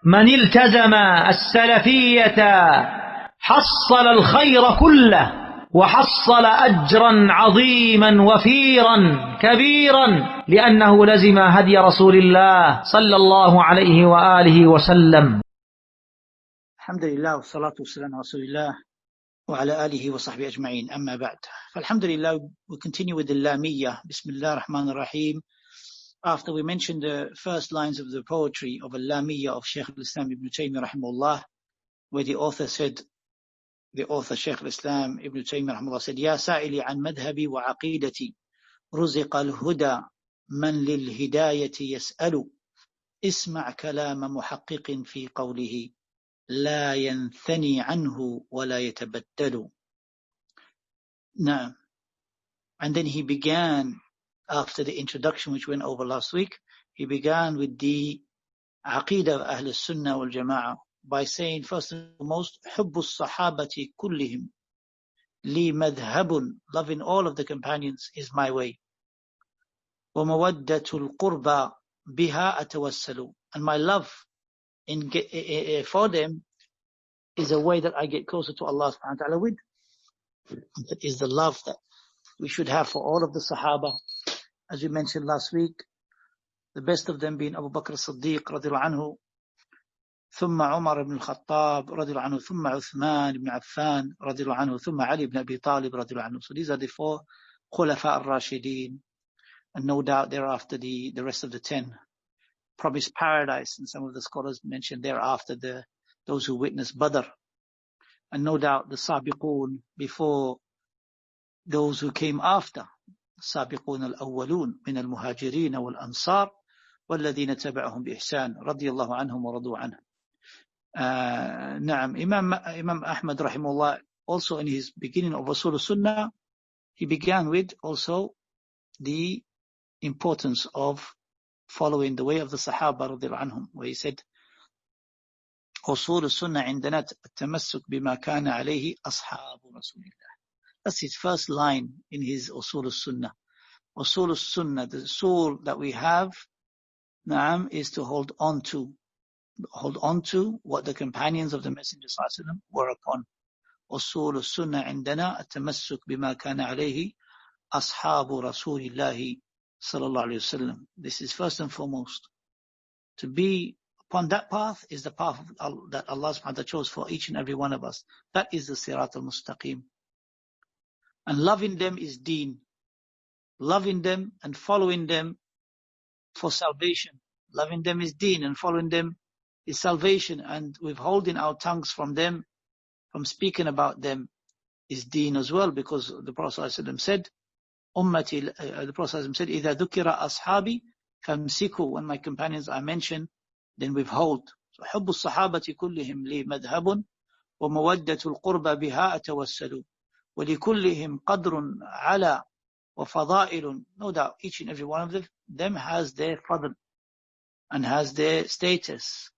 من التزم السلفية حصل الخير كله وحصل أجرا عظيما وفيرا كبيرا لأنه لزم هدي رسول الله صلى الله عليه وآله وسلم. الحمد لله والصلاة والسلام على رسول الله وعلى آله وصحبه أجمعين. أما بعد, فالحمدulillah, we continue with the Lāmiyyah. Bismillah ar-Rahman ar-Rahim. After we mentioned the first lines of the poetry of Lāmiyyah of Shaykh al-Islam Ibn Taymīyyah rahimahullah, where the author Shaykh al-Islam Ibn Taymīyyah rahimahullah said, يا سائلي عن مذهبي وعقيدتي رزق الهدى من للهداية يسأل اسمع كلام محقق في قوله لا ينثني عنه ولا يتبدل. Now, and then he began, after the introduction which went over last week, he began with the Aqidah of Ahl Sunnah wal Jama'ah by saying, first and foremost, حب الصحابة كلهم لي مذهب, loving all of the companions is my way. ومودة القربى بها أتوسل, and my love for them is a way that I get closer to Allah subhanahu wa ta'ala with. That is the love that we should have for all of the Sahaba. As we mentioned last week, the best of them being Abu Bakr as-Siddiq radiallahu anhu, ثم عمر ibn al-Khattab radiallahu anhu, ثم عثمان ibn Affan radiallahu anhu, ثم Ali ibn Abi Talib radiallahu anhu. So these are the four Khulafa al-Rashideen, and no doubt thereafter the rest of the 10 promised paradise, and some of the scholars mentioned thereafter those who witnessed Badr, and no doubt the Sabiqun before those who came after, السابقون الأولون من المهاجرين والأنصار والذين تبعهم بإحسان رضي الله عنهم ورضوا عنه. نعم, Imam Ahmad rahimahullah, also in his beginning of Usul al-Sunnah, he began with also the importance of following the way of the Sahaba radiallahu anhum, where he said, أصول السنة عندنا التمسك بما كان عليه أصحاب رسول الله. That's his first line in his Usul al-Sunnah. Usul al-Sunnah, the usul that we have, na'am, is to hold on to what the companions of the Messenger sallallahu alaihi wasallam were upon. Usul al-Sunnah عندنا التمسك بما كان عليه أصحاب رسول الله صلى الله عليه وسلم. This is first and foremost. To be upon that path is the path that Allah subhanahu wa ta'ala chose for each and every one of us. That is the Sirat al-Mustaqim. And loving them is deen. Loving them and following them for salvation. Loving them is deen, and following them is salvation. And withholding our tongues from them, from speaking about them, is deen as well, because the Prophet ﷺ said, the Prophet ﷺ said, إِذَا ذُكِرَ أَصْحَابِي فَامْسِكُوا, when my companions are mentioned, then withhold. So حُبُّ الصَّحَابَةِ كُلِّهِمْ لِي مَذْهَبٌ وَمَوَدَّةُ الْقُرْبَى بِهَا أَتَوَسَّلُ وَلِكُلِّهِمْ قَدْرٌ عَلَى وَفَضَائِلٌ. No doubt, each and every one of them has their fadl and has their status,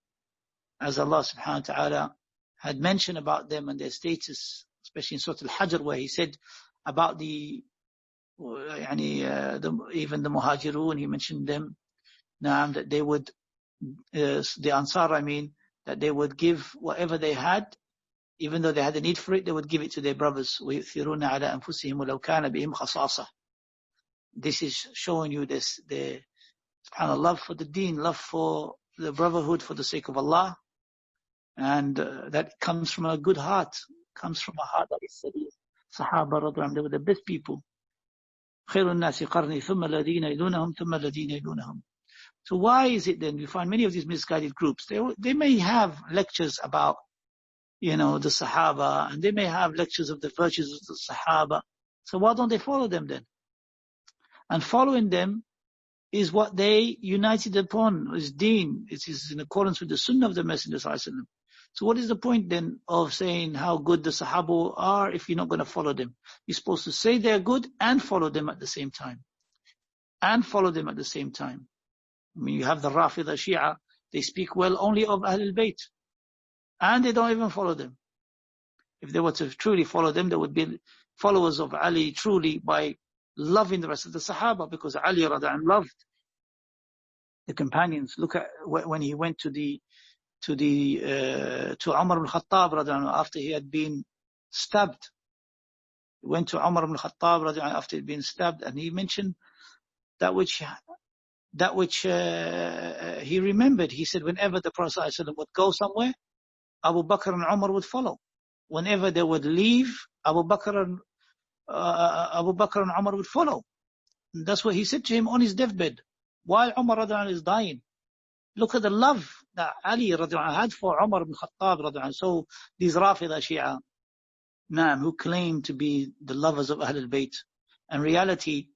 as Allah subhanahu wa ta'ala had mentioned about them and their status, especially in Surah Al-Hajr, where he said about even the Muhajirun, he mentioned them, that they would, the Ansar, that they would give whatever they had, even though they had a need for it, they would give it to their brothers. وَيُؤْثِرُونَ عَلَى أَنفُسِهِمْ وَلَوْ كَانَ بِهِمْ خَصَاصَةٌ. This is showing you the subhanAllah, love for the deen, love for the brotherhood for the sake of Allah, and that comes from a good heart, comes from a heart that is steady. Sahaba radhiyallahu anhum, they were the best people. خَيْرُ النَّاسِ قَرْنِي ثُمَّ الَّذِينَ يَلُونَهُمْ ثُمَّ الَّذِينَ يَلُونَهُمْ. So why is it then we find many of these misguided groups, they may have lectures about the Sahaba, and they may have lectures of the virtues of the Sahaba. So why don't they follow them then? And following them is what they united upon, is deen. It is in accordance with the Sunnah of the Messenger sallallahu alaihi wasallam. So what is the point then of saying how good the Sahaba are if you're not going to follow them? You're supposed to say they're good and follow them at the same time. You have the Rafida Shia, they speak well only of Ahlul Bayt, and they don't even follow them. If they were to truly follow them, they would be followers of Ali truly by loving the rest of the Sahaba, because Ali radhiyallahu anhu loved the companions. Look at when he went to the to Umar ibn Khattab after he had been stabbed. He went to Umar ibn Khattab after he had been stabbed, and he mentioned that which he remembered. He said whenever the Prophet ﷺ would go somewhere, Abu Bakr and Umar would follow. Whenever they would leave, Abu Bakr and Umar would follow. And that's what he said to him on his deathbed, while Umar is dying. Look at the love that Ali had for Umar ibn Khattab. So these Rafida Shia, who claim to be the lovers of Ahlul Bayt, in reality,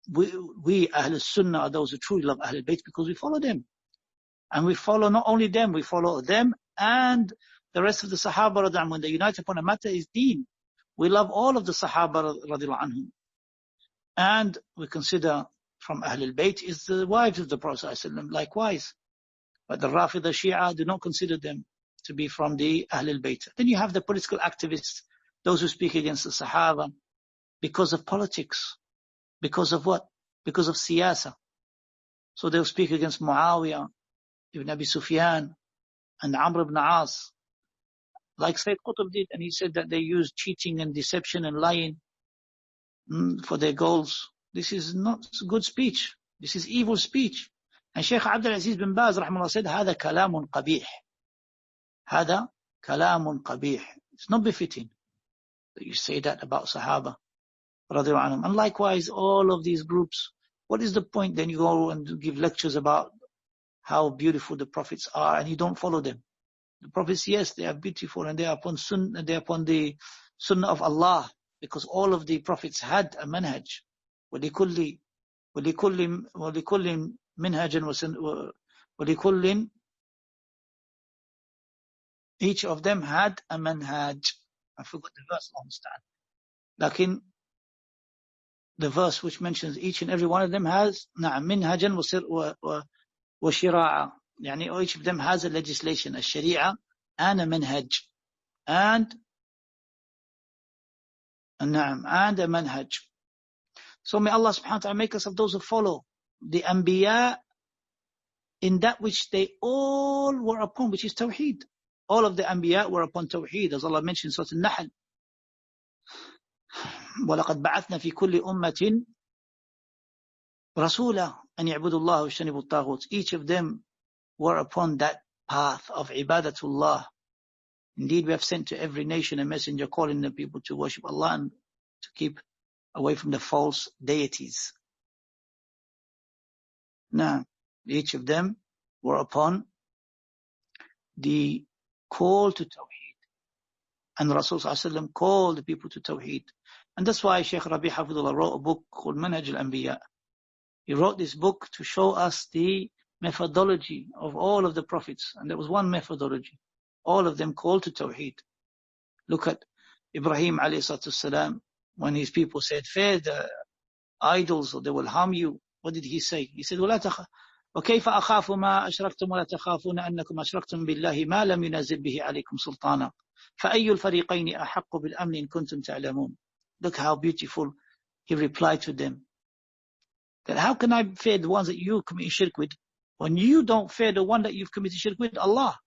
we Ahlul Sunnah are those who truly love Ahlul Bayt because we follow them. And we follow not only them, we follow them and the rest of the Sahaba. When they unite upon a matter is deen. We love all of the Sahaba radiallahu anhum. And we consider from Ahlul Bayt is the wives of the Prophet ﷺ, likewise. But the Rafida Shia do not consider them to be from the Ahlul Bayt. Then you have the political activists, those who speak against the Sahaba because of politics. Because of what? Because of siyasa. So they'll speak against Muawiyah, Ibn Abi Sufyan, and Amr ibn As. Like Sayyid Qutb did, and he said that they use cheating and deception and lying for their goals. This is not good speech. This is evil speech. And Shaykh Abdulaziz bin Baz rahimahullah said, هذا كلام قبيح. هذا كلام قبيح. It's not befitting that you say that about Sahaba. And likewise, all of these groups, what is the point? Then you go and give lectures about how beautiful the prophets are, and you don't follow them. The prophets, yes, they are beautiful, and they are upon sunnah, they are upon the sunnah of Allah, because all of the prophets had a manhaj. وَلِكُلِّ مِنْهَجٍ وَلِكُلٍ, each of them had a manhaj. I forgot the verse, Allah musta'an. Lakin the verse which mentions each and every one of them has منهجا وشراعة. يعني each of them has a legislation, a sharia, and a manhaj, and a manhaj. So may Allah subhanahu wa ta'ala make us of those who follow the Anbiya in that which they all were upon, which is Tawheed. All of the Anbiya were upon Tawheed, as Allah mentioned in Surah Al-Nahl. وَلَقَدْ بَعَثْنَا فِي كُلِّ أُمَّةٍ رَسُولًا أَنْ يَعْبُدُوا اللَّهَ وَاجْتَنِبُوا الطَّاغُوتَ. Each of them were upon that path of ibadatullah. Indeed, we have sent to every nation a messenger calling the people to worship Allah and to keep away from the false deities. Now, each of them were upon the call to Tawheed. And Rasul sallallahu alaihi wasallam called the people to Tawheed. And that's why Shaykh Rabi Hafidullah wrote a book called Manhaj al-Anbiya. He wrote this book to show us the methodology of all of the prophets. And there was one methodology. All of them called to Tawheed. Look at Ibrahim alayhi salatu salam, when his people said, fear the idols or they will harm you. What did he say? He said, وَكَيْفَ أَخَافُ مَا أَشْرَكْتُمْ وَلَا تَخَافُونَ أَنَّكُمْ أَشْرَكْتُمْ بِاللَّهِ مَا لَمْ يُنَزِّلْ بِهِ عَلَيْكُمْ سُلْطَانًا فَأَيُّ الْفَرِيقَيْنِ أَحَقُّ بِالْأَمْنِ إِن كُنتُمْ تَعْلَمُونَ. Look how beautiful he replied to them. That how can I fear the ones that you commit shirk with when you don't fear the one that you've committed shirk with, Allah?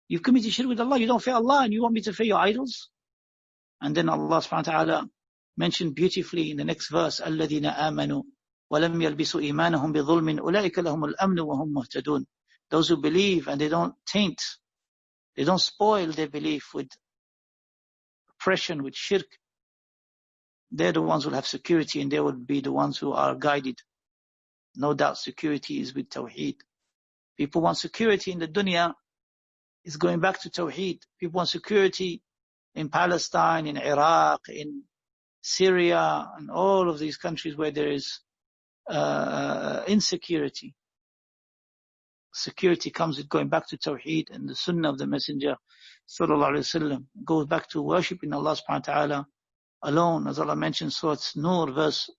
You've committed shirk with Allah, you don't fear Allah, and you want me to fear your idols? And then Allah subhanahu wa ta'ala mentioned beautifully in the next verse, الَّذِينَ آمَنُوا وَلَمْ يَلْبِسُوا إِيمَانَهُمْ بِظُلْمٍ أُولَٰئِكَ لَهُمُ الْأَمْنُ وَهُمْ مُهْتَدُونَ. Those who believe and they don't taint, they don't spoil their belief with oppression, with shirk, they're the ones who will have security, and they will be the ones who are guided. No doubt security is with Tawheed. People want security in the dunya, it's going back to Tawheed. People want security in Palestine, in Iraq, in Syria, and all of these countries where there is insecurity. Security comes with going back to Tawheed, and the Sunnah of the Messenger sallallahu alaihi wasallam goes back to worshiping Allah subhanahu wa ta'ala alone. As Allah mentioned, Surah Nur, verse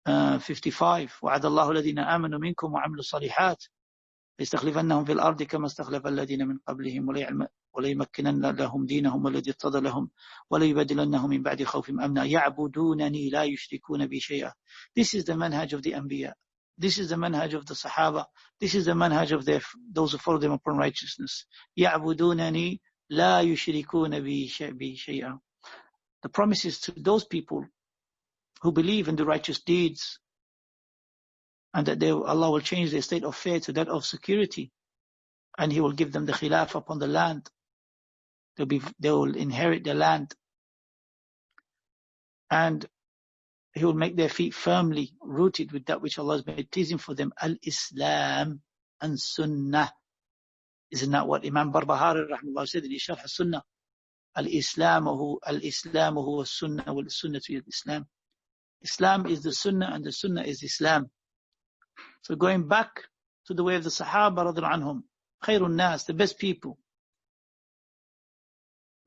55, وَعَدَ اللَّهُ الَّذِينَ آمَنُوا مِنكُمْ وَعَمِلُوا الصَّالِحَاتِ لَيَسْتَخْلِفَنَّهُمْ فِي الْأَرْضِ كَمَا اسْتَخْلَفَ الَّذِينَ مِنْ قَبْلِهِمْ وَلَيُمَكِّنَنَّ لَهُمْ دِينَهُمْ الَّذِي ارْتَضَىٰ لَهُمْ وَلَيُبَدِّلَنَّهُمْ مِنْ بَعْدِ خَوْفِهِمْ أَمْنًا يَعْبُدُونَنِي لَا يُشْرِكُونَ بِي شَيْئًا. This is the manhaj of the Anbiya. This is the manhaj of the Sahaba. This is the manhaj of those who follow them upon righteousness. يَعْبُدُونَنِي لَا يُشْرِكُونَ بِي شَيْئًا. The promise is to those people who believe in the righteous deeds, and that Allah will change their state of fear to that of security, and He will give them the khilaf upon the land. They will inherit the land, and He will make their feet firmly rooted with that which Allah has made pleasing for them. Al-Islam and Sunnah. Isn't that what Imam Barbahari rahimahullah said in his Sharh al-Sunnah? Al-Islamu huwa Sunnah wal Sunnatu hiya al-Islam. Islam is the Sunnah and the Sunnah is Islam. So going back to the way of the Sahaba radhiyallahu anhum, khairun nas, the best people.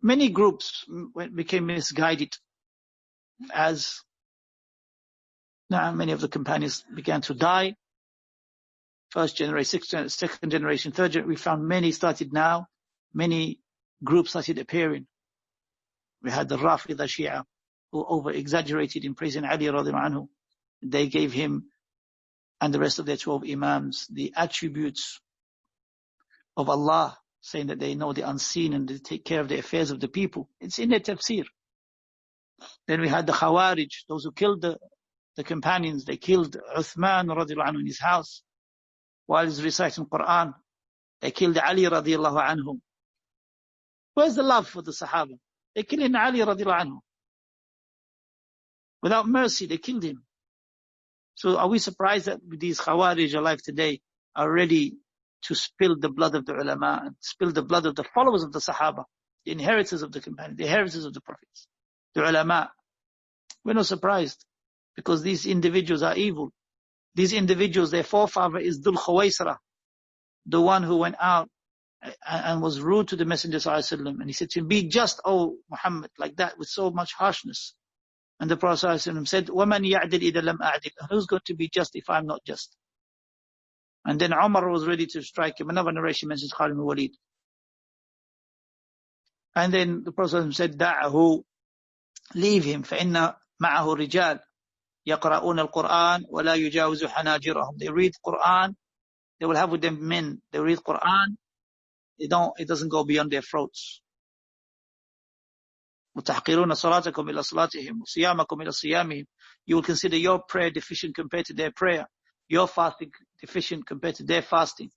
Many groups became misguided as many of the companions began to die. First generation, second generation, third generation. We found many groups started appearing. We had the Rafida Shia, who over-exaggerated in praising Ali radhiyallahu anhu. They gave him and the rest of their 12 Imams the attributes of Allah, saying that they know the unseen and they take care of the affairs of the people. It's in their tafsir. Then we had the Khawarij, those who killed the companions. They killed Uthman radiallahu anhu in his house while he's reciting Quran. They killed Ali radiallahu anhu. Where's the love for the Sahaba? They killed Ali radiallahu anhu. Without mercy, they killed him. So are we surprised that these Khawarij alive today are ready to spill the blood of the ulama and spill the blood of the followers of the Sahaba, the inheritors of the companions, the inheritors of the prophets, the ulama? We're not surprised, because these individuals are evil. These individuals, their forefather is Dhul Qiʿdah, the one who went out and was rude to the Messenger sallallahu alaihi wasallam, and he said to him, "Be just, O Muhammad," like that, with so much harshness. And the Prophet sallallahu alaihi wasallam said, وَمَنْ يَعْدِلْ إِذَا لَمْ أَعْدِلْ. Who's going to be just if I'm not just? And then Umar was ready to strike him. Another narration mentions Khalid ibn Walid. And then the Prophet said, دَعَهُ, leave him, فَإِنَّ مَعَهُ رِجَالٍ يَقْرَؤُونَ الْقُرْآنَ وَلَا يُجَاوِزُ حَنَاجِرَهُم. They read Quran, they will have with them men. They read Quran, it doesn't go beyond their throats. وَتَحْقِرُونَ صَلَاتَكُمْ إِلَى صَلَاتِهِمْ وَصِيَامَكُمْ إِلَى صِيَامِهِمْ. You will consider your prayer deficient compared to their prayer, your fasting deficient compared to their fasting.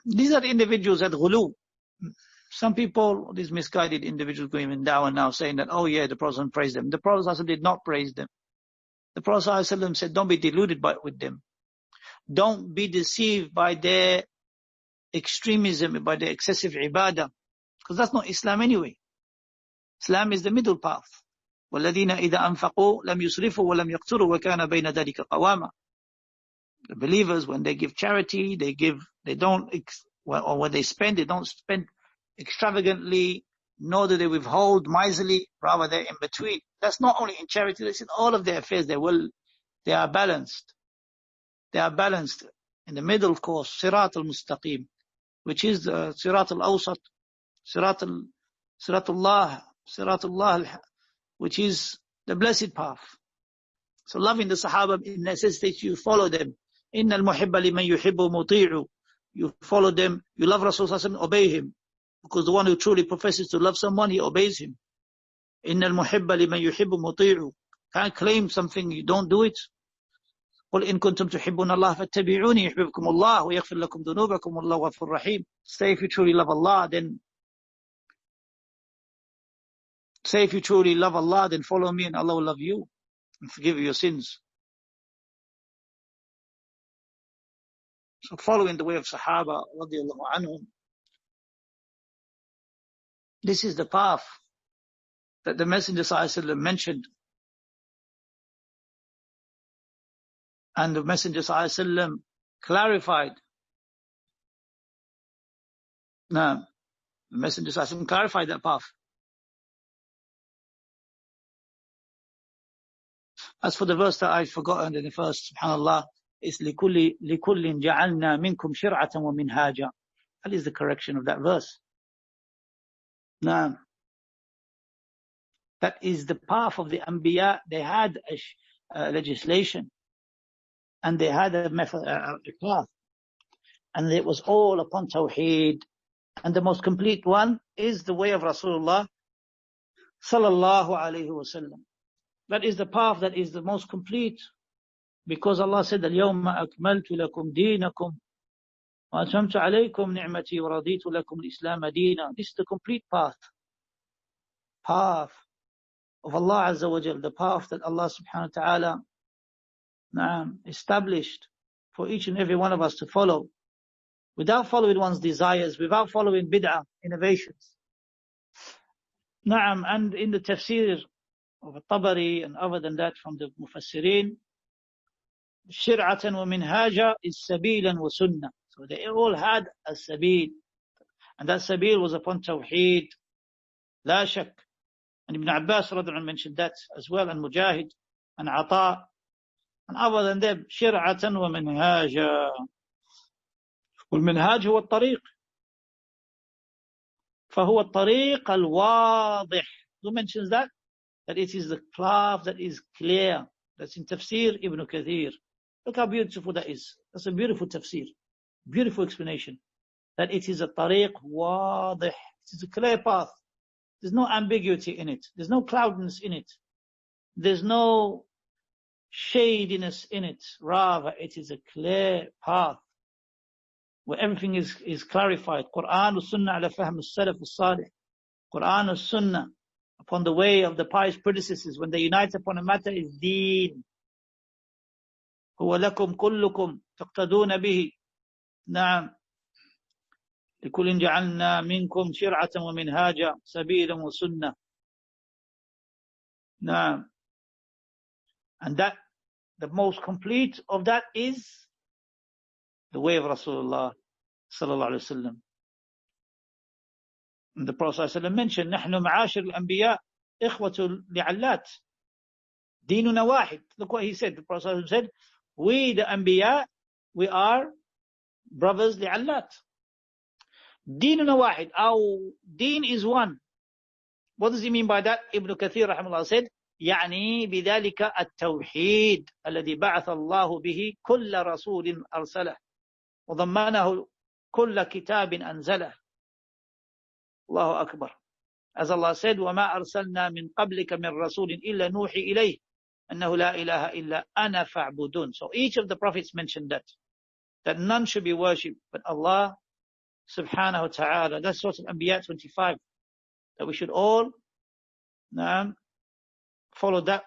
These are the individuals at ghulu. Some people, these misguided individuals going in dawah now saying that, oh yeah, the Prophet praised them. The Prophet did not praise them. The Prophet said, don't be deluded with them. Don't be deceived by their extremism, by their excessive ibadah. Because that's not Islam anyway. Islam is the middle path. وَالَّذِينَ إِذَا أَنفَقُوا لَمْ يُسْرِفُوا وَلَمْ يَقْتُرُوا وَكَانَ بَيْنَ ذَلِكَ قَوَامًا. The believers, when they give charity, when they spend, they don't spend extravagantly, nor do they withhold miserly, rather they're in between. That's not only in charity, it's in all of their affairs. They are balanced. They are balanced in the middle course, Sirat al-Mustaqim, which is Sirat al-Awsat, Siratullah, which is the blessed path. So loving the Sahaba necessitates you follow them. إِنَّ الْمُحِبَّ لِمَنْ يُحِبُّ مُطِيعُ. You follow them, you love Rasulullah, obey him. Because the one who truly professes to love someone, he obeys him. إِنَّ الْمُحِبَّ لِمَنْ يُحِبُّ مُطِيعُ. Can't claim something, you don't do it. قُلْ إِن كُنْتُمْ تُحِبُّونَ اللَّهَ فَاتَّبِعُونِي يُحْبِبْكُمُ اللَّهُ وَيَغْفِرْ لَكُمْ ذُنُوبَكُمْ وَاللَّهُ غَفُورٌ رَحِيمٌ. Say if you truly love Allah, then follow me and Allah will love you and forgive you your sins. So following the way of Sahaba radiyallahu anhum, this is the path that the Messenger sallallahu alaihi wasallam mentioned. And the Messenger sallallahu alaihi wasallam clarified. Now, the Messenger sallallahu alaihi wasallam clarified that path. As for the verse that I've forgotten in the first, subhanallah, is لِكُلِّ جَعَلْنَا مِنْكُمْ شِرْعَةً وَمِنْهَاجًا. That is the correction of that verse. Now, that is the path of the Anbiya. They had legislation. And they had a method, a path. And it was all upon Tawheed. And the most complete one is the way of Rasulullah sallallahu alayhi wasallam. That is the path that is the most complete. Because Allah said, الْيَوْمَ أَكْمَلْتُ لَكُمْ دِينَكُمْ وَأَتْمَمْتُ عَلَيْكُمْ نِعْمَتِي وَرَضِيتُ لَكُمْ الْإِسْلَامَ دِينًا. This is the complete path. Path of Allah Azza wa Jal. The path that Allah subhanahu wa ta'ala established for each and every one of us to follow. Without following one's desires, without following bid'ah, innovations. And in the tafsir of Tabari and other than that from the Mufassirin, Shir'atan wa minhaja is sabilan wa sunnah. So they all had a sabil. And that sabil was upon Tawheed. La shak. And Ibn Abbas radhiallahu anhu mentioned that as well, and Mujahid, and Ata, and other than them, Shir'atan wa minhaja. والمنهاج هو الطريق. فهو الطريق الواضح. Who mentions that? That it is the path that is clear. That's in Tafsir Ibn Kathir. Look how beautiful that is. That's a beautiful tafsir. Beautiful explanation. That it is a tariq wadih. It is a clear path. There's no ambiguity in it. There's no cloudiness in it. There's no shadiness in it. Rather, it is a clear path where everything is clarified. Quran and Sunnah ala fahm al-salaf al-salih. Quran and Sunnah upon the way of the pious predecessors, when they unite upon a matter, is deen. هو لكم كلكم تقتدون به. نعم. لكل جعلنا منكم شرعة ومنهاجا سبيلا وسنة. نعم. And that, the most complete of that is the way of Rasulullah sallallahu alaihi wasallam. And the Prophet sallallahu mentioned, نحن معاشر الأنبياء إخوة لعلات ديننا واحد. Look what he said. The Prophet said, we the Anbiya, we are brothers لعلات. ديننا واحد. Our deen is one. What does he mean by that? Ibn Kathir rahimahullah said, يعني بذلك التوحيد الذي بعث الله به كل رسول أرسله وضمنه كل كتاب أنزله. الله أكبر. As Allah said, وما أرسلنا من قبلك من رسول إلا نوحي إليه أنه لا إله إلا أنا فاعبدون. So each of the prophets mentioned that none should be worshipped but Allah subhanahu wa ta'ala. That's Surah Al-Anbiya 25. That we should all follow that,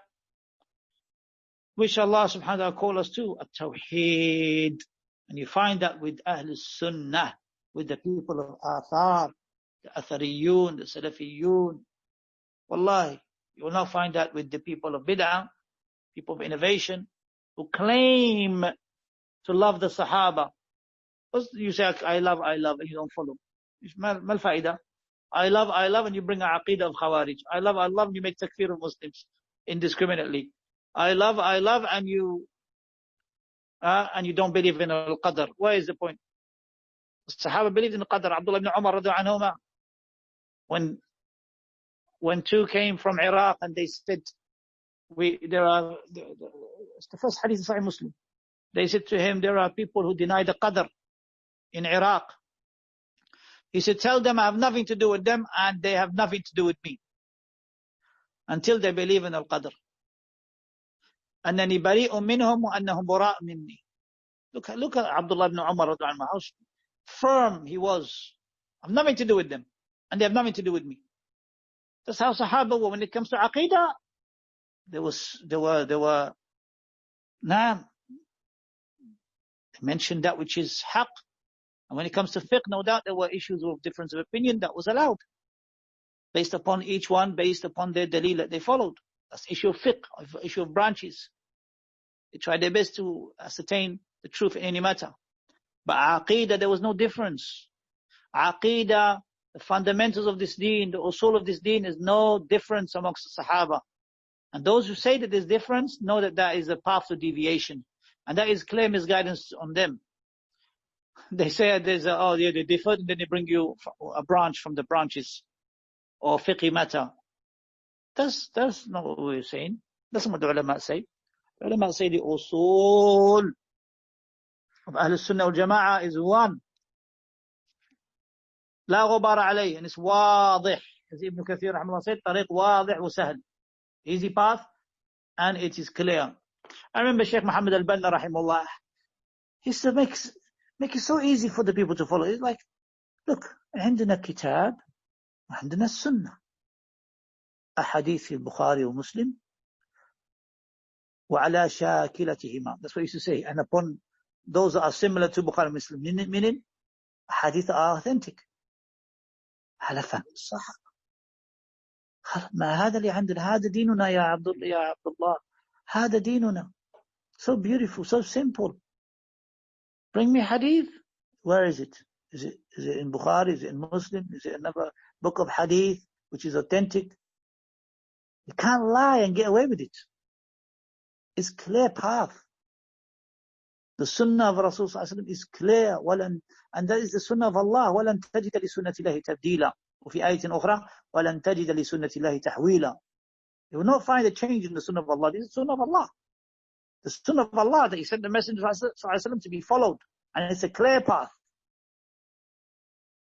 which Allah subhanahu wa ta'ala call us to, at-tawheed. And you find that with Ahl Sunnah, with the people of Athar, the Athariyun, the Salafiyun. Wallahi, you will not find that with the people of Bid'ah, people of innovation, who claim to love the Sahaba. You say, I love, and you don't follow. Mal fa'idah. I love, and you bring an aqidah of Khawarij. I love, and you make takfir of Muslims indiscriminately. I love, and you don't believe in al-Qadr. Where is the point? The Sahaba believed in al-Qadr. Abdullah ibn Umar radhiallahu anhuma, when two came from Iraq and they said, it's the first hadith of Sahih Muslim. They said to him, there are people who deny the Qadr in Iraq. He said, tell them I have nothing to do with them and they have nothing to do with me until they believe in al-Qadr. أنني بريء منهم وأنهم براء مني. Look at Abdullah ibn Umar, how firm he was. I have nothing to do with them and they have nothing to do with me. That's how Sahaba were when it comes to Aqidah. They mentioned that which is haqq. And when it comes to fiqh, no doubt there were issues of difference of opinion that was allowed. Based upon each one, based upon their dalil that they followed. That's the issue of fiqh, issue of branches. They tried their best to ascertain the truth in any matter. But Aqidah, there was no difference. Aqidah, the fundamentals of this deen, the usul of this deen, is no difference amongst the Sahaba. And those who say that there's difference, know that that is a path to deviation. And that is clear misguidance on them. They say they differed, and then they bring you a branch from the branches, or fiqh matter. That's not what we're saying. That's not what the ulama say. Ulama say the usul of Ahl Sunnah wal Jama'ah is one. لا غبار عليه, and it's واضح. As Ibn Kathir rahimahullah said, طريق واضح وسهل. Easy path, and it is clear. I remember Shaykh Muhammad al-Banna rahimahullah, he used to make it so easy for the people to follow. It's like, look, عندنا كتاب وعندنا السنة. أحاديث البخاري ومسلم وعلى شاكلتهما. That's what he used to say. And upon those that are similar to Bukhari and Muslim, meaning hadith are authentic. على فهم الصحابة. ما هذا اللي عندنا, هذا ديننا يا عبد الله, هذا ديننا. So beautiful, so simple. Bring me hadith. Where is it? Is it in Bukhari? Is it in Muslim? Is it another book of hadith which is authentic? You can't lie and get away with it. It's clear path. The sunnah of Rasulullah is clear. And that is the sunnah of Allah. وَلَن تَجِدَ لِسُنَّةِ اللَّهِ تَبْدِيلًا. وفي آية أخرى وَلَن تَجِدَ لِسُنَّةِ اللَّهِ تَحْوِيلًا. You will not find a change in the sunnah of Allah. This is the sunnah of Allah. The sunnah of Allah that He sent the Messenger to be followed. And it's a clear path.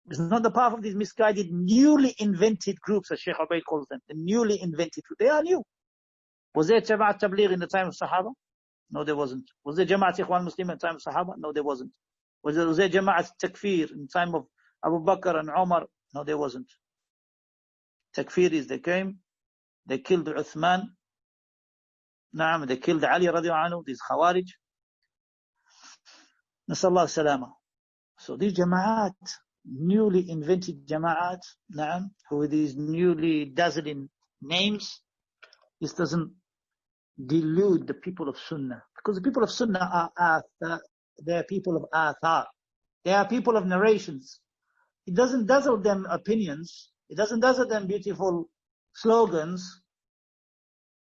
It's not the path of these misguided, newly invented groups, as Shaykh Ubaid calls them. The newly invented groups. They are new. Was there Jama'at Tabligh in the time of Sahaba? No, there wasn't. Was there Jama'at Ikhwan Muslim in the time of Sahaba? No, there wasn't. Was there Jama'at Takfir in the time of Abu Bakr and Umar? No, there wasn't. Takfir is they came, they killed Uthman, they killed Ali radiallahu anhu, these Khawarij. Nasallahu salama. So these Jama'at, newly invented Jama'at, with these newly dazzling names, this doesn't delude the people of Sunnah. Because the people of Sunnah they are people of athar. They are people of narrations. It doesn't dazzle them opinions. It doesn't dazzle them beautiful slogans.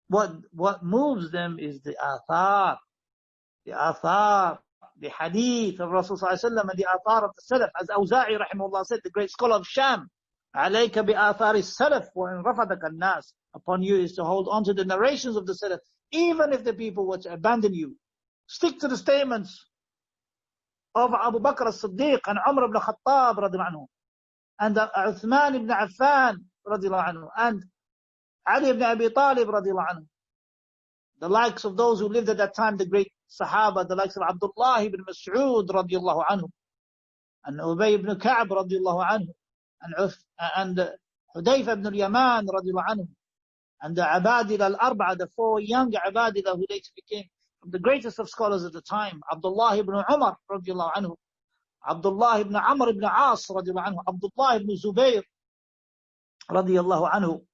What moves them is the athar. The hadith of Rasulullah ﷺ and the athar of the Salaf. As Awza'i rahimahullah said, the great scholar of Sham, عَلَيْكَ بِآثَارِ السَّلَفِ وَإِنْ رَفَضَكَ النَّاسِ. Upon you is to hold on to the narrations of the Salaf, even if the people were to abandon you. Stick to the statements of Abu Bakr as-Siddiq and Umar ibn Khattab radiallahu anhu, and Uthman ibn Affan radiallahu anhu, and Ali ibn Abi Talib radiallahu anhu. The likes of those who lived at that time, the great Sahaba, the likes of Abdullah ibn Mas'ud radiallahu anhu, and Ubay ibn Ka'b radiallahu anhu, and Hudayfa ibn al-Yaman radiallahu anhu, and the Abadila al-Arba'a, the four young Abadila who later became the greatest of scholars at the time, Abdullah ibn Umar radiallahu anhu, Abdullah ibn Amr ibn As radiallahu anhu, Abdullah ibn Zubayr radiallahu anhu,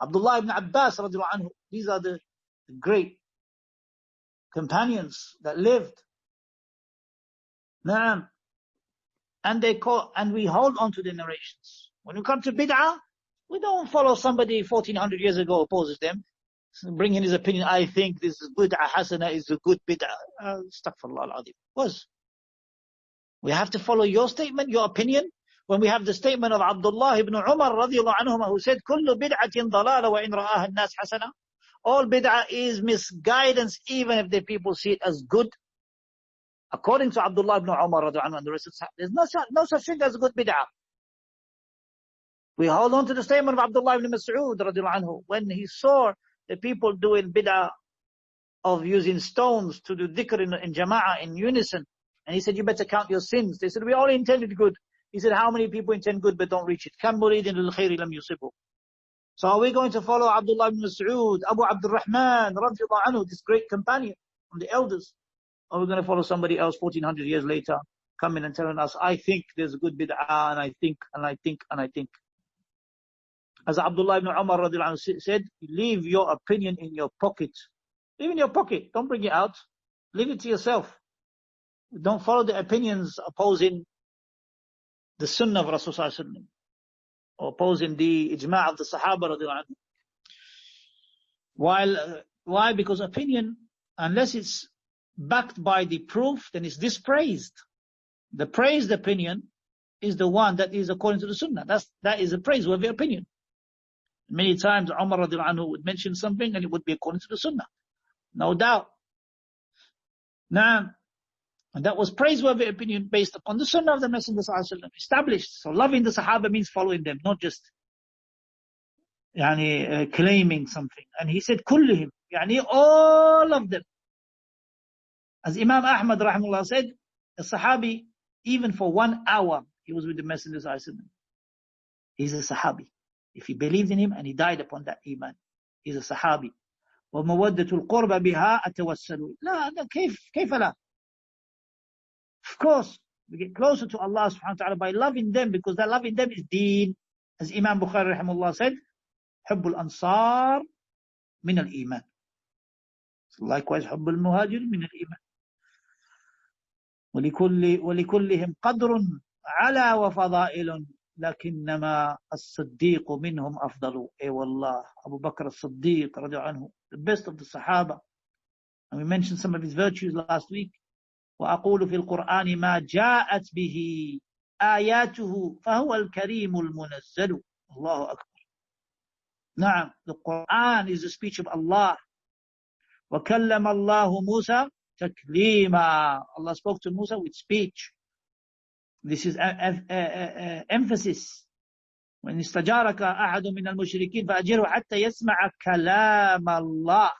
Abdullah ibn Abbas radiallahu anhu. These are the great companions that lived. And we hold on to the narrations. When we come to bid'ah, we don't follow somebody 1400 years ago opposes them, bring in his opinion. I think this bid'ah hasana is a good bid'ah. Astaghfirullah al-azim. We have to follow your statement, your opinion. When we have the statement of Abdullah ibn Umar radiallahu anhuma, who said, "Kullu bid'atin dalala wa in ra'aha an-nas hasana." All bid'ah is misguidance, even if the people see it as good. According to Abdullah ibn Umar radiallahu anhu and the rest of the Sahaba, there's no such thing as a good bid'ah. We hold on to the statement of Abdullah ibn Mas'ud radiallahu anhu, when he saw the people doing bid'ah of using stones to do dhikr in jama'ah, in unison. And he said, you better count your sins. They said, we all intended good. He said, how many people intend good but don't reach it? Kam muridin lil khayri lam yusibu. So are we going to follow Abdullah ibn Mas'ud, Abu Abdurrahman radiallahu anhu, this great companion from the elders? Or are we going to follow somebody else 1400 years later, coming and telling us, I think there's a good bid'ah, and I think, and I think, and I think. As Abdullah ibn Umar radiallahu anhu said, leave your opinion in your pocket. Leave it in your pocket. Don't bring it out. Leave it to yourself. Don't follow the opinions opposing the sunnah of Rasulullah or opposing the ijma' of the Sahaba radiallahu anhu. Why? Because opinion, unless it's backed by the proof, then it's dispraised. The praised opinion is the one that is according to the sunnah. That is a praiseworthy opinion. Many times Umar radiallahu anhu would mention something and it would be according to the sunnah. No doubt. Now, and that was praiseworthy opinion based upon the sunnah of the Messenger ﷺ, established. So loving the Sahaba means following them, not just claiming something. And he said, kullihim, all of them. As Imam Ahmad rahimahullah said, a Sahabi, even for 1 hour, he was with the Messenger ﷺ. He's a Sahabi. If he believed in him and he died upon that Iman, he's a Sahabi. وَمَوَدَّةُ الْقُرْبَ بِهَا أَتَوَسَّلُوا لا كيف لا. Of course, we get closer to Allah subhanahu wa ta'ala by loving them, because that loving them is deen. As Imam Bukhari rahimahullah said, حُبُّ الْأَنصَارِ مِنَ الْإِيمَانِ. Likewise, حُبُّ الْمُهَاجِرِ مِنَ الْإِيمَانِ. وَلِكُلِّهِمْ قَدْرٌ عَلَى وَفَضَائِلٌ لكنما الصديق منهم أفضل. والله, Abu Bakr as-Siddiq radiallahu anhu, the best of the Sahaba. And we mentioned some of his virtues last week. وأقول في القرآن ما جاءت به آياته فهو الكريم المنزل. الله أكبر. نعم, the Quran is the speech of Allah. وكلم الله موسى تكليما. Allah spoke to Musa with speech. This is emphasis. when استجارك أحد من المشركين فأجره حتى يسمع كلام الله.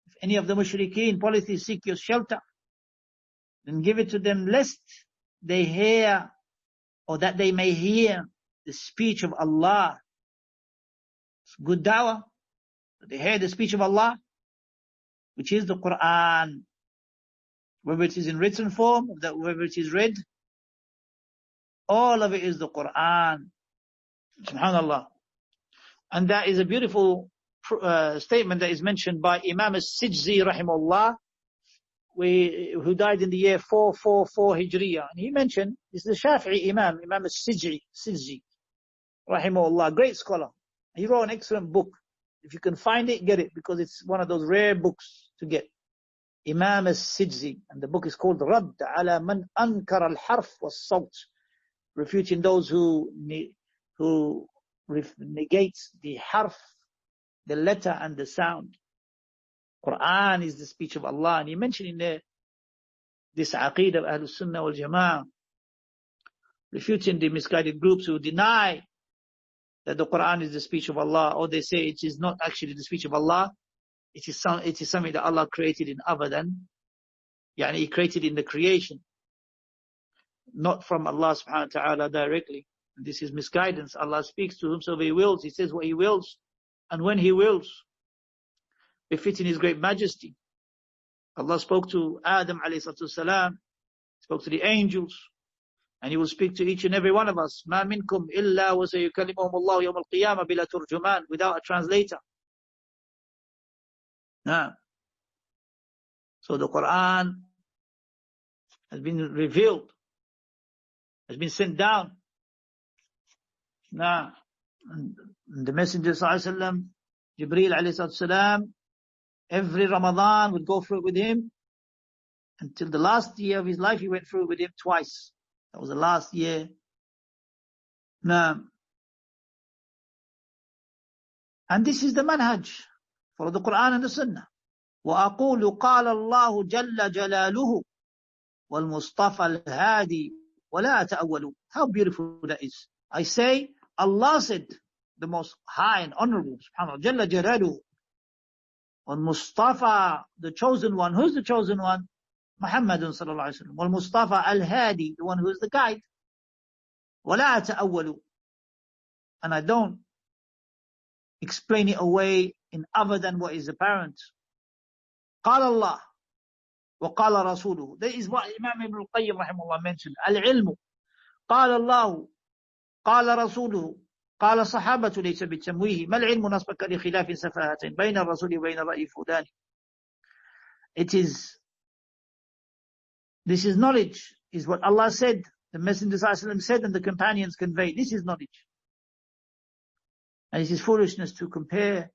If any of the mushrikeen polytheists seek your shelter, then give it to them lest they hear, or that they may hear, the speech of Allah. It's good da'wah. They hear the speech of Allah, which is the Quran, whether it is in written form, whether it is read, all of it is the Quran. Subhanallah. And that is a beautiful statement that is mentioned by Imam al-Sijzi rahimahullah, who died in the year 444 Hijriya. And he mentioned, this is the Shafi'i Imam al-Sijzi rahimahullah, great scholar. He wrote an excellent book. If you can find it, get it, because it's one of those rare books to get. Imam al-Sijzi, and the book is called Radd ala man ankara al-harf was-sawt, refuting those who negates the harf, the letter and the sound. Quran is the speech of Allah. And he mentioned in there this aqeedah of Ahlul Sunnah wal Jama'ah, refuting the misguided groups who deny that the Quran is the speech of Allah, or they say it is not actually the speech of Allah. It is something that Allah created in abadan. He created in the creation, not from Allah subhanahu wa ta'ala directly. And this is misguidance. Allah speaks to whomsoever He wills. He says what He wills, and when He wills, befitting His great majesty. Allah spoke to Adam alayhi salatu salam, spoke to the angels, and He will speak to each and every one of us. مَا مِنْكُمْ إِلَّا وَسَيُكَلِّمُهُمُ اللَّهُ يَوْمَ الْقِيَامَةِ بِلَا تُرْجُمَانٍ, without a translator. So the Quran has been revealed, has been sent down. And the Messenger sallallahu alaihi wasallam, Jibreel alayhi salam, every Ramadan would go through it with him. Until the last year of his life, he went through it with him twice. That was the last year. And this is the manhaj. Follow the Quran and the Sunnah. وَأَقُولُ قَالَ اللَّهُ جَلَّ جَلَالُهُ وَالْمُصْطَفَى الْهَادِي وَلَا تَأَوَّلُوا. How beautiful that is. I say, Allah said, the most high and honorable, subhanAllah, جَلَّ جَلَالُهُ. وَالْمُصْطَفَى, the chosen one. Who's the chosen one? Muhammadun sallallahu alayhi wa sallam. وَالْمُصْطَفَى الْهَادِي, the one who is the guide. وَلَا تَأَوَّلُوا. And I don't explain it away in other than what is apparent. قال الله وقال رسوله. That is what Imam Ibn Taymīyyah rahimahullah mentioned. العلم قال الله قال رسوله قال صحابة ليس بالتمويه. ما العلم نسبك لخلاف سفاهة بين الرسول وبين رأي فلان. This is knowledge, is what Allah said, the Messenger ﷺ said, and the companions conveyed. This is knowledge. And it is foolishness to compare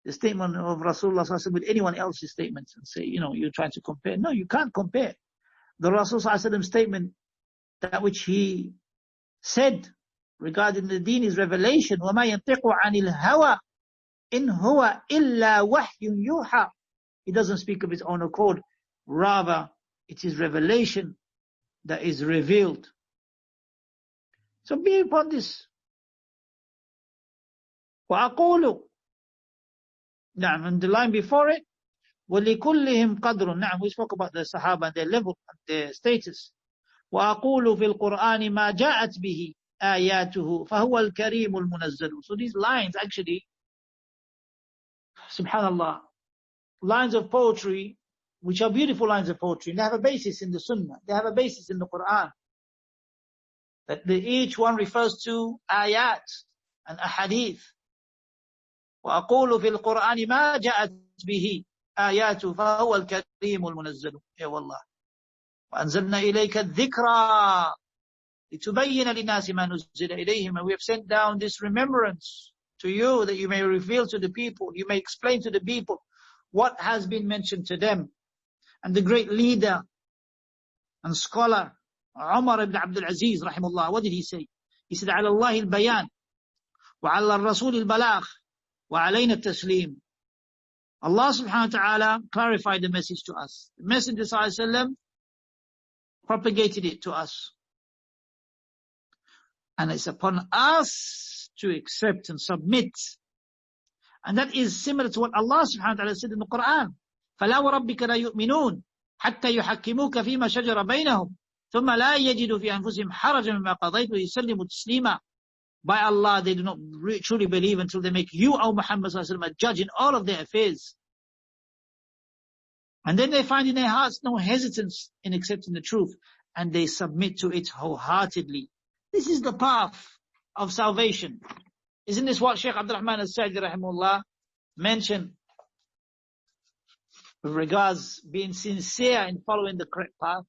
the statement of Rasulullah ﷺ with anyone else's statements and say, you're trying to compare. No, you can't compare. The Rasulullah ﷺ statement, that which he said regarding the deen, is revelation. وَمَا يَنْطِقُ عَنِ الْهَوَىٰ إِنْ هُوَ إِلَّا وَحْيٌ يُوحَىٰ. He doesn't speak of his own accord. Rather, it is revelation that is revealed. So be upon this. وَأَقُولُ Na'am, and the line before it, وَلِكُلِّهِمْ قَدْرٌ. Na'am, we spoke about the Sahaba and their level, and their status. وَأَقُولُ فِي الْقُرْآنِ مَا جَاءَتْ بِهِ آيَاتُهُ فَهُوَ الْكَرِيمُ الْمُنَزَّلُ. So these lines actually, subhanallah, lines of poetry, which are beautiful lines of poetry, and they have a basis in the Sunnah, they have a basis in the Quran. That each one refers to ayat and ahadith. وَأَقُولُ فِي الْقُرْآنِ مَا جَاءَتْ بِهِ آيَاتُهُ فَهُوَ الْكَرِيمُ الْمُنَزَّلُ. Ya Allah. وَأَنزَلْنَا إِلَيْكَ الذِّكْرَى لِتُبَيِّنَ لِلنَّاسِ مَا نُزِّلَ إِلَيْهِمْ. And we have sent down this remembrance to you, that you may reveal to the people, you may explain to the people what has been mentioned to them. And the great leader and scholar, Umar ibn Abdul Aziz, rahimahullah, what did he say? He said, عَلَى اللَّهِ الْبَيَانِ وَعَلَى الرَّسُولِ الْبَلَاغِ وَعَلَيْنَا التَّسْلِيمِ. Allah subhanahu wa ta'ala clarified the message to us. The Messenger sallallahu alayhi wa sallam propagated it to us. And it's upon us to accept and submit. And that is similar to what Allah subhanahu wa ta'ala said in the Quran. فَلَا وَرَبِّكَ لَا يُؤْمِنُونَ حَتَّى يُحَكِّمُوكَ فِي مَا شَجَرَ بَيْنَهُمْ ثُمَّ لَا يَجِدُوا فِي أَنفُسِهِمْ حَرَجًا مِمَّا قَضَيْتَ وَيُسَلِّمُوا تَسْلِيمًا. By Allah, they do not truly believe until they make you, O Muhammad sallallahu alaihi wasallam, a judge in all of their affairs. And then they find in their hearts no hesitance in accepting the truth, and they submit to it wholeheartedly. This is the path of salvation. Isn't this what Shaykh Abdurrahman al-Sa'di rahimahullah mentioned with regards being sincere in following the correct path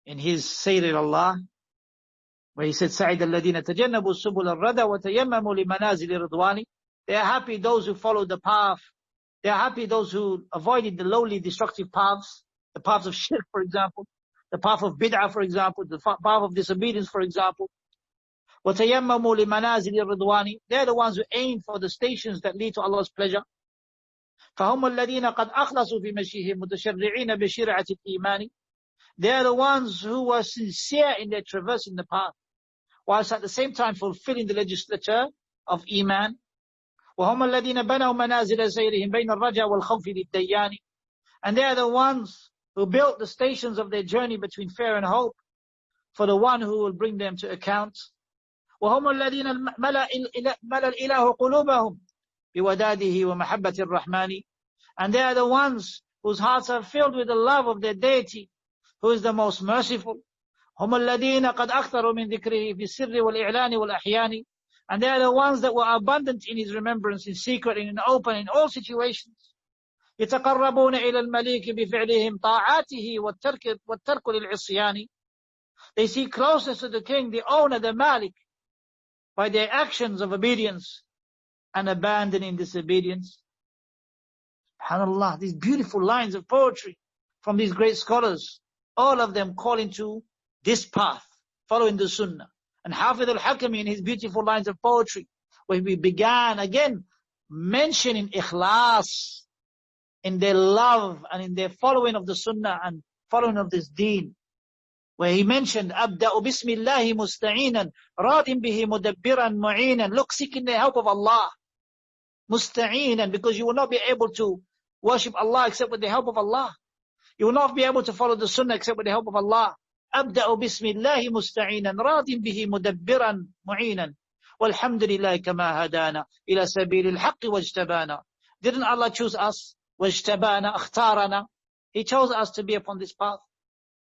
in his Sayyid Allah, where he said, سَعِدَ الَّذِينَ تَجَنَّبُوا السُّبُلَ الرَّدَى وَتَيَمَّمُوا لِمَنَازِلِ رِضْوَانِ. They are happy those who follow the path. They are happy those who avoided the lowly destructive paths, the paths of shirk, for example, the path of bid'ah, for example, the path of disobedience, for example. وَتَيَمَّمُوا لِمَنَازِلِ الرِّضْوَانِ. They are the ones who aim for the stations that lead to Allah's pleasure. فَهُمُ الَّذِينَ قَدْ أَخْلَصُوا فِي مَشِيهِمْ مُتَشَرِّعِينَ بِشِرْعَةِ الْإِيمَانِ. They are the ones who were sincere in their traversing the path, whilst at the same time fulfilling the legislature of Iman. وَهُمَ الَّذِينَ بَنَوْا مَنَازِلَ سَيْرِهِمْ بَيْنَ الرَّجَى وَالْخَوْفِ لِلدَّيَّانِ. And they are the ones who built the stations of their journey between fear and hope for the one who will bring them to account. وَهُمَ الَّذِينَ مَلَى الْإِلَهُ قُلُوبَهُمْ بِوَدَادِهِ وَمَحَبَّةِ الرَّحْمَانِ. And they are the ones whose hearts are filled with the love of their deity, who is the most merciful. هم الذين قد أكثروا من ذكره في السر والإعلان والأحيان. And they are the ones that were abundant in his remembrance, in secret and in open, in all situations. يتقربون إلى المليك بفعلهم طاعاته والترك للعصيان. They seek closeness to the king, the owner, the malik, by their actions of obedience and abandoning disobedience. SubhanAllah, these beautiful lines of poetry from these great scholars, all of them calling to this path, following the Sunnah. And Hafidh al-Hakami in his beautiful lines of poetry, where we began again mentioning ikhlas in their love and in their following of the Sunnah and following of this deen, where he mentioned أَبْدَأُ بِسْمِ اللَّهِ مُسْتَعِينًا رَادٍ بِهِ مُدَبِّرًا مُعِينًا. Look, seeking the help of Allah, مُسْتَعِينًا, because you will not be able to worship Allah except with the help of Allah. You will not be able to follow the Sunnah except with the help of Allah. أبدأ بسم الله مستعينا راض به مدبرا معينا والحمد لله كما هدانا إلى سبيل الحق واجتبانا. Didn't Allah choose us? واجتبانا اختارنا. He chose us to be upon this path,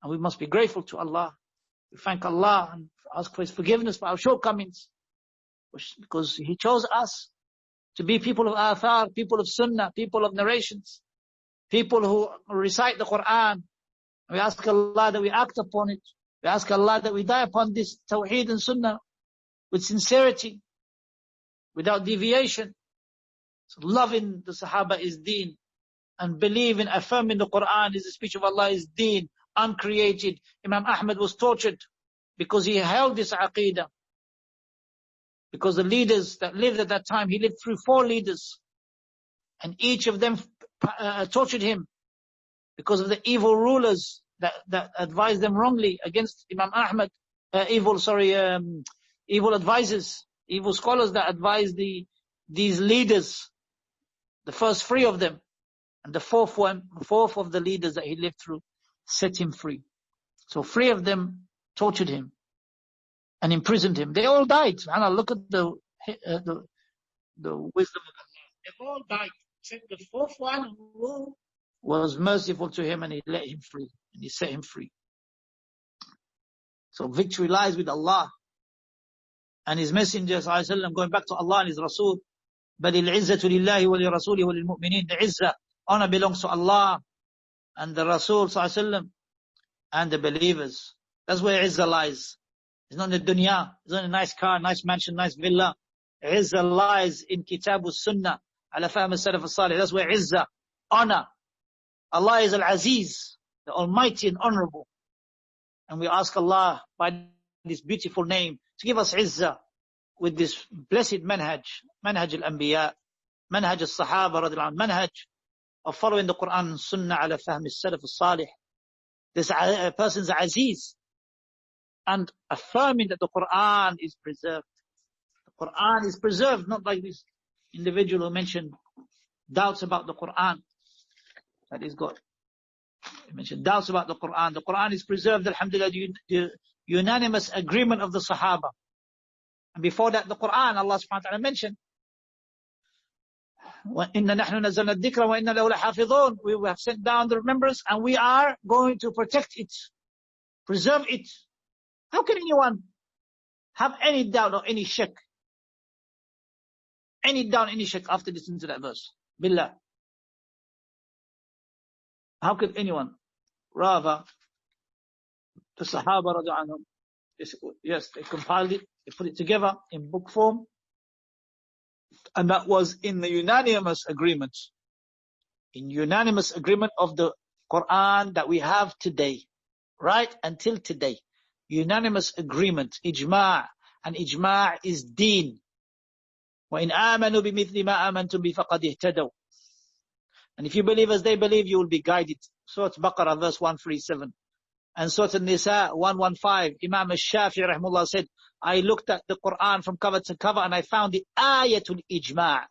and we must be grateful to Allah. We thank Allah and ask for His forgiveness for our shortcomings, because He chose us to be people of athar, people of Sunnah, people of narrations, people who recite the Quran. We ask Allah that we act upon it. We ask Allah that we die upon this Tawheed and Sunnah with sincerity, without deviation. So loving the Sahaba is deen, and believing, affirming the Quran is the speech of Allah is deen, uncreated. Imam Ahmad was tortured because he held this aqidah. Because the leaders that lived at that time, he lived through 4 leaders, and each of them tortured him because of the evil rulers that advised them wrongly against Imam Ahmad. Evil advisors, evil scholars that advised these leaders. The first 3 of them, and the fourth of the leaders that he lived through, set him free. So 3 of them tortured him and imprisoned him. They all died. SubhanAllah, look at the wisdom of Allah. They all died, except the 4th one who was merciful to him, and he let him free, and he set him free. So victory lies with Allah and His Messenger ﷺ, going back to Allah and His Rasul. بَلِ الْعِزَّةُ لِلَّهِ وَلِرَسُولِهِ وَلِلْمُؤْمِنِينَ. The Izzah, honor belongs to Allah and the Rasul ﷺ and the believers. That's where Izzah lies. It's not in the dunya. It's not in a nice car, nice mansion, nice villa. Izzah lies in Kitab al-Sunnah, ala fahm al-Salaf al-Salih. That's where Izzah, honor. Allah is Al-Aziz, the Almighty and Honorable. And we ask Allah by this beautiful name to give us Izzah with this blessed manhaj al-Anbiya, manhaj al-Sahaba radhiyallahu anhum, manhaj of following the Quran and Sunnah ala fahm al-Salaf al-Salih. This person's Aziz, and affirming that the Quran is preserved. The Quran is preserved, not like this individual who mentioned doubts about the Quran. That is God. He mentioned doubts about the Quran. The Quran is preserved, alhamdulillah, the unanimous agreement of the Sahaba. And before that, the Quran, Allah subhanahu wa ta'ala mentioned, وَإِنَّ نَحْنُ نَزَّلْنَا الذِّكْرَ وَإِنَّ لَهُ لَحَافِظُونَ. We have sent down the remembrance and we are going to protect it, preserve it. How can anyone have any doubt or any shak? Any doubt, any shak after listening to that verse? Billah. How could anyone? Rather, the Sahaba radhiyallahu anhum, yes, they compiled it, they put it together in book form, and that was in the unanimous agreement. In unanimous agreement of the Quran that we have today, right until today. Unanimous agreement, ijma', and ijma' is deen. وَإِنْ آمَنُوا بِمِثْلِ مَا آمَنْتُمْ بِهِ فَقَدْ اهْتَدَوْا. And if you believe as they believe, you will be guided. Surah Baqarah verse 137. And Surah An-Nisa 115. Imam al-Shafi'i rahimahullah said, I looked at the Quran from cover to cover and I found the ayatul ijma'.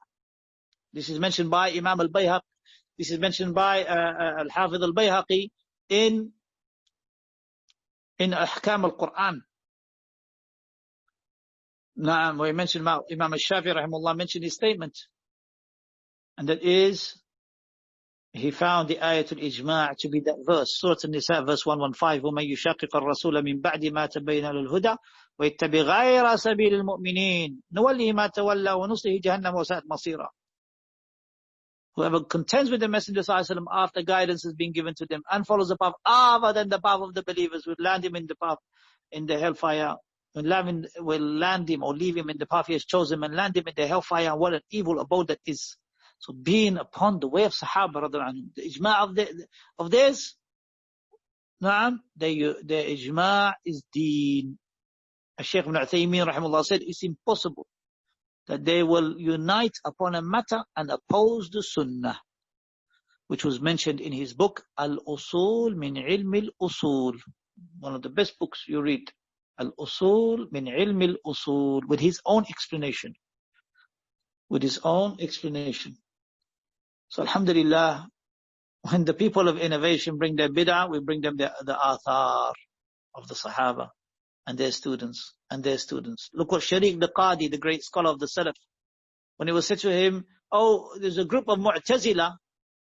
This is mentioned by Imam al-Bayhaqi. This is mentioned by al-Hafidh al-Bayhaqi in Ahkam al-Quran. Naam, we mentioned Imam al-Shafi'i rahimahullah mentioned his statement. And that is, he found the ayatul ijma' to be that verse, Surah An-Nisa verse 115, وَمَنْ يُشَاقِقَ الرَّسُولَ مِنْ بَعْدِ مَا تَبَيَّنَ له الْهُدَى وَيَتَّبِعْ غَيْرَ سَبِيلِ الْمُؤْمِنِينَ نُوَلِّهِ مَا تَوَلَّى وَنُصْلِهِ جَهَنَّمَ وَسَاءَتْ مَصِيرًا. Whoever contends with the Messenger ﷺ after guidance has been given to them and follows the path other than the path of the believers, will land him in the path, in the hellfire, will land him or leave him in the path he has chosen and land him in the hellfire. What an evil abode that is. So being upon the way of Sahaba radhiyallahu anhum, the ijma' of this, naam, the ijma' is deen. Shaykh Ibn Taymīyyah rahimahullah said it's impossible that they will unite upon a matter and oppose the Sunnah, which was mentioned in his book Al-Usul min Ilm al-Usul, one of the best books you read, Al-Usul min Ilm al-Usul, with his own explanation. With his own explanation. So alhamdulillah, when the people of innovation bring their bid'ah, we bring them the athar of the Sahaba and their students and their students. Look what Shaykh the Qadi, the great scholar of the Salaf, when it was said to him, oh, there's a group of Mu'tazila,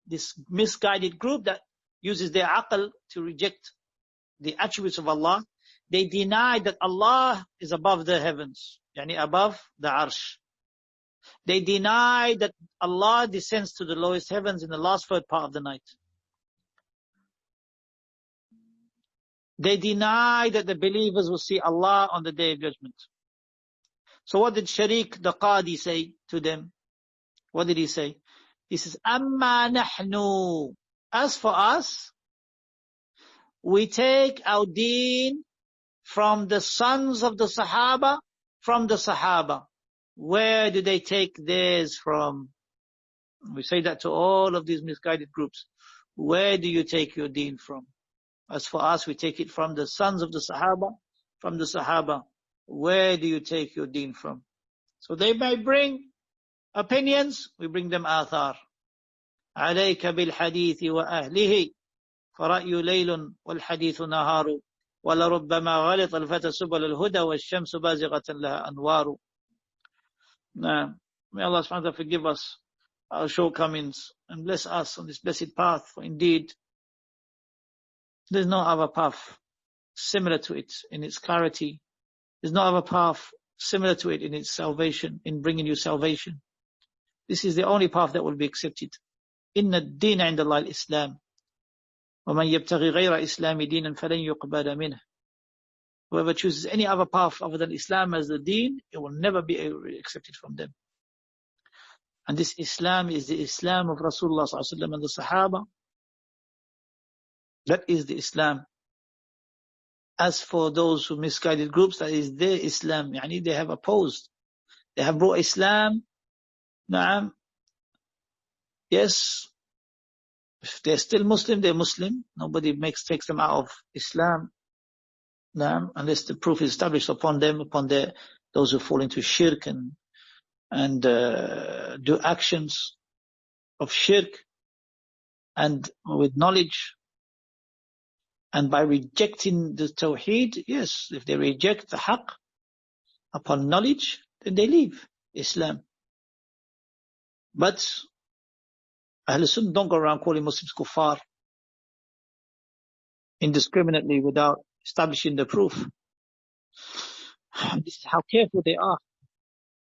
this misguided group that uses their aql to reject the attributes of Allah. They deny that Allah is above the heavens, yani above the arsh. They deny that Allah descends to the lowest heavens in the last third part of the night. They deny that the believers will see Allah on the Day of Judgment. So what did Shaykh the Qadi say to them? What did he say? He says, Amma nahnu. As for us, we take our deen from the sons of the Sahaba, from the Sahaba. Where do they take theirs from? We say that to all of these misguided groups. Where do you take your deen from? As for us, we take it from the sons of the Sahaba, from the Sahaba. Where do you take your deen from? So they might bring opinions, we bring them athar. عليك بالحديث وأهله فرأي ليل والحديث نهار ولربما غلط الفتى سبل الهدى والشمس بازغة لها أنوار. May Allah subhanahu wa ta'ala forgive us our shortcomings and bless us on this blessed path. For indeed, there's no other path similar to it in its clarity. There's no other path similar to it in its salvation, in bringing you salvation. This is the only path that will be accepted. إِنَّ الدِّينَ عِنْدَ اللَّهِ الْإِسْلَامِ وَمَنْ يَبْتَغِي غَيْرَ إِسْلَامِ دِينًا فَلَنْ يُقْبَلَ مِنْهُ. Whoever chooses any other path other than Islam as the deen, it will never be accepted from them. And this Islam is the Islam of Rasulullah ﷺ and the Sahaba. That is the Islam. As for those who misguided groups, that is their Islam. Yani they have opposed. They have brought Islam. Naam. Yes. If they're still Muslim, they're Muslim. Nobody takes them out of Islam. Naam. Unless the proof is established upon them, upon those who fall into shirk and do actions of shirk and with knowledge. And by rejecting the Tawheed, yes, if they reject the Haqq upon knowledge, then they leave Islam. But Ahl Sunnah don't go around calling Muslims kuffar indiscriminately without establishing the proof. This is how careful they are.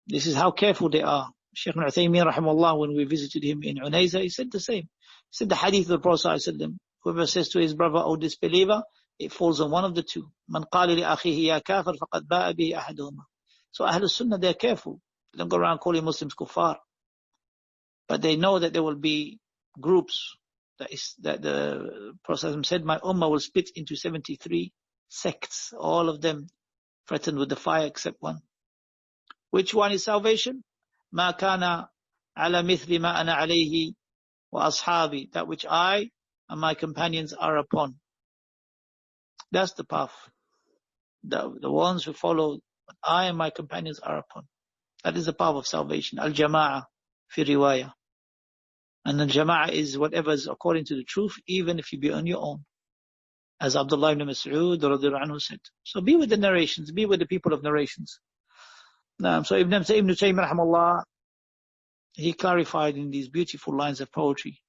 This is how careful they are. Shaykh Ibn Taymīyyah rahimahullah, when we visited him in Unayza, he said the same. He said the hadith of the Prophet ﷺ, whoever says to his brother, "O disbeliever," it falls on one of the two. Man qala li akhihi ya kafir faqad ba'a bihi ahaduhuma. So Ahl Sunnah, they're careful. They don't go around calling Muslims kuffar. But they know that there will be groups that the Prophet said, my ummah will split into 73 sects. All of them threatened with the fire except one. Which one is salvation? Ma kana ala mithli ma ana alayhi wa ashabi. That which I and my companions are upon. That's the path. The ones who follow what I and my companions are upon. That is the path of salvation. Al-Jama'ah fi riwayah. And the Jama'ah is whatever is according to the truth, even if you be on your own. As Abdullah ibn Mas'ud radhiyallahu anhu said. So be with the narrations, be with the people of narrations. So Ibn Taymīyyah rahimahullah, he clarified in these beautiful lines of poetry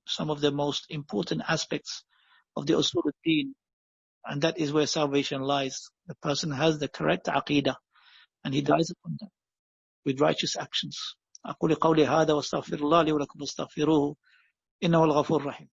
some of the most important aspects of the usul al-deen, and that is where salvation lies. The person has the correct aqidah and he dies upon that with righteous actions. أقول قولي هذا واستغفر الله لي ولكم واستغفروه إنه الغفور الرحيم.